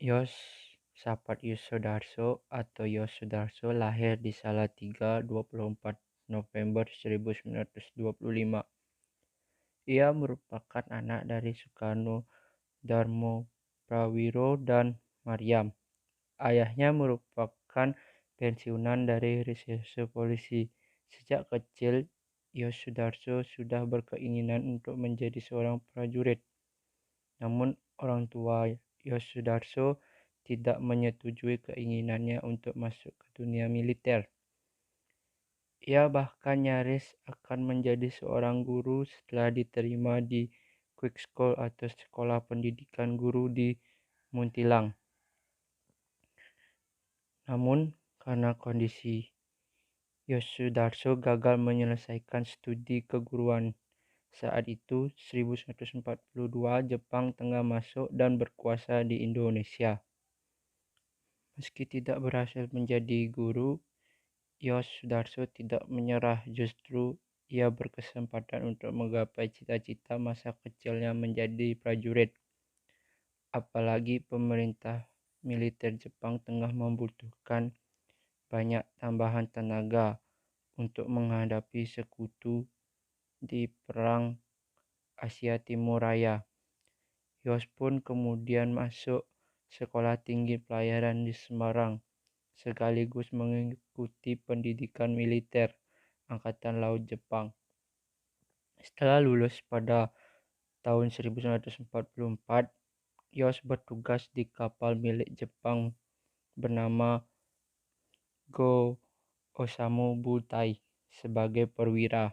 Yosafat Sudarso atau Yos Sudarso lahir di Salatiga 24 November 1925. Ia merupakan anak dari Soekarno Darmo Prawiro dan Maryam. Ayahnya merupakan pensiunan dari reserse polisi. Sejak kecil, Yos Sudarso sudah berkeinginan untuk menjadi seorang prajurit. Namun orang tua Yos Sudarso tidak menyetujui keinginannya untuk masuk ke dunia militer. Ia bahkan nyaris akan menjadi seorang guru setelah diterima di Quick School atau Sekolah Pendidikan Guru di Muntilang. Namun karena kondisi Yos Sudarso gagal menyelesaikan studi keguruan. Saat itu 1942 Jepang tengah masuk dan berkuasa di Indonesia. Meski tidak berhasil menjadi guru, Yos Sudarso tidak menyerah, justru ia berkesempatan untuk menggapai cita-cita masa kecilnya menjadi prajurit. Apalagi pemerintah militer Jepang tengah membutuhkan banyak tambahan tenaga untuk menghadapi sekutu di Perang Asia Timur Raya. Yos pun kemudian masuk Sekolah Tinggi Pelayaran di Semarang, sekaligus mengikuti pendidikan militer Angkatan Laut Jepang. Setelah lulus pada tahun 1944, Yos bertugas di kapal milik Jepang bernama Go Osamu Butai sebagai perwira.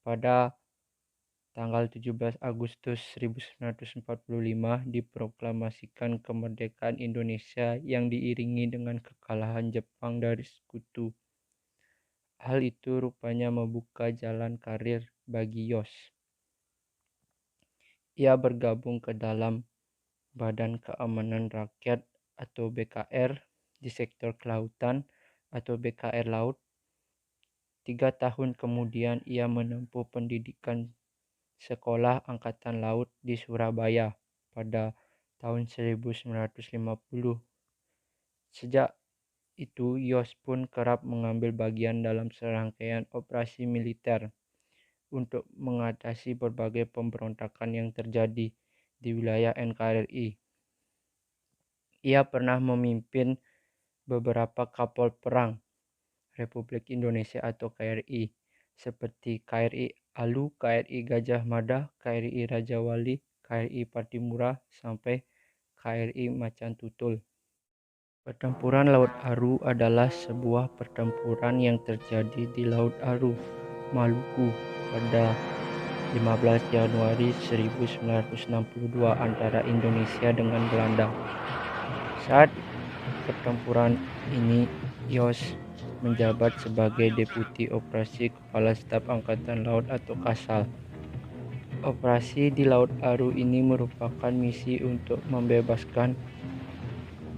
Pada tanggal 17 Agustus 1945 diproklamasikan kemerdekaan Indonesia yang diiringi dengan kekalahan Jepang dari sekutu. Hal itu rupanya membuka jalan karir bagi Yos. Ia bergabung ke dalam Badan Keamanan Rakyat atau BKR di sektor kelautan atau BKR Laut. 3 tahun kemudian ia menempuh pendidikan Sekolah Angkatan Laut di Surabaya pada tahun 1950. Sejak itu Yos pun kerap mengambil bagian dalam serangkaian operasi militer untuk mengatasi berbagai pemberontakan yang terjadi di wilayah NKRI. Ia pernah memimpin beberapa kapal perang Republik Indonesia atau KRI seperti KRI Alu, KRI Gajah Mada, KRI Raja Wali, KRI Patimura, sampai KRI Macan Tutul. Pertempuran Laut Aru adalah sebuah pertempuran yang terjadi di Laut Aru, Maluku pada 15 Januari 1962 antara Indonesia dengan Belanda. Saat pertempuran ini, Yos menjabat sebagai Deputi Operasi Kepala Staf Angkatan Laut atau Kasal. Operasi di Laut Aru ini merupakan misi untuk membebaskan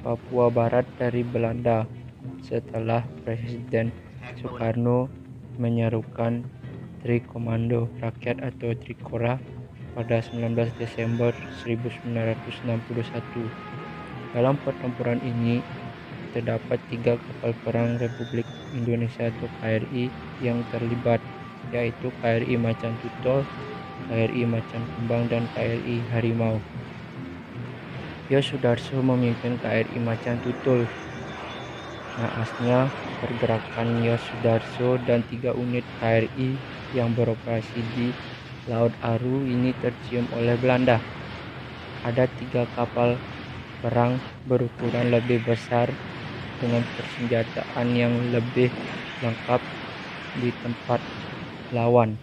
Papua Barat dari Belanda setelah Presiden Soekarno menyerukan Trikomando Rakyat atau Trikora pada 19 Desember 1961. Dalam pertempuran ini terdapat 3 kapal perang Republik Indonesia atau KRI yang terlibat, yaitu KRI Macan Tutul, KRI Macan Kumbang, dan KRI Harimau. Yos Sudarso memimpin KRI Macan Tutul. Naasnya, pergerakan Yos Sudarso dan 3 unit KRI yang beroperasi di Laut Aru ini tercium oleh Belanda. Ada 3 kapal perang berukuran lebih besar dengan persenjataan yang lebih lengkap di tempat lawan.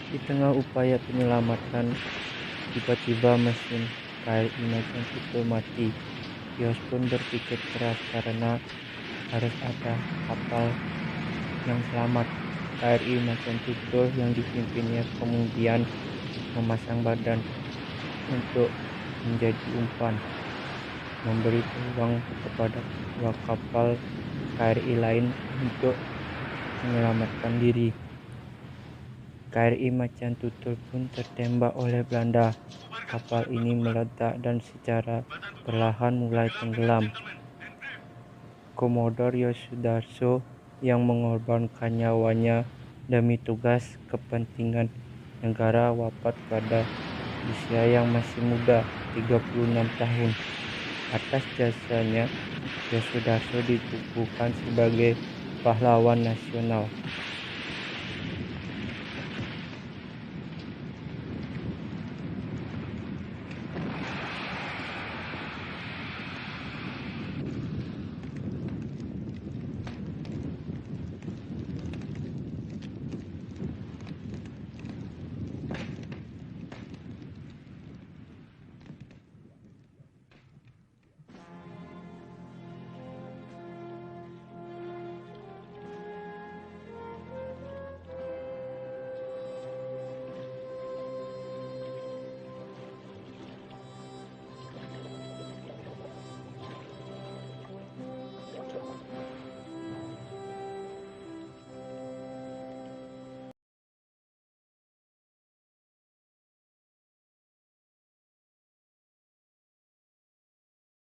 Di tengah upaya penyelamatan, tiba-tiba mesin KRI Macan Tutul mati. Yos pun berpikir keras karena harus ada kapal yang selamat. KRI Macan Tutul yang dipimpinnya kemudian memasang badan untuk menjadi umpan, memberi peluang kepada 2 kapal KRI lain untuk menyelamatkan diri. KRI Macan Tutul pun tertembak oleh Belanda. Kapal ini meledak dan secara perlahan mulai tenggelam. Komodor Yosudarso yang mengorbankan nyawanya demi tugas kepentingan negara wafat pada usia yang masih muda, 36 tahun. Atas jasanya, Yosudarso dikukuhkan sebagai pahlawan nasional.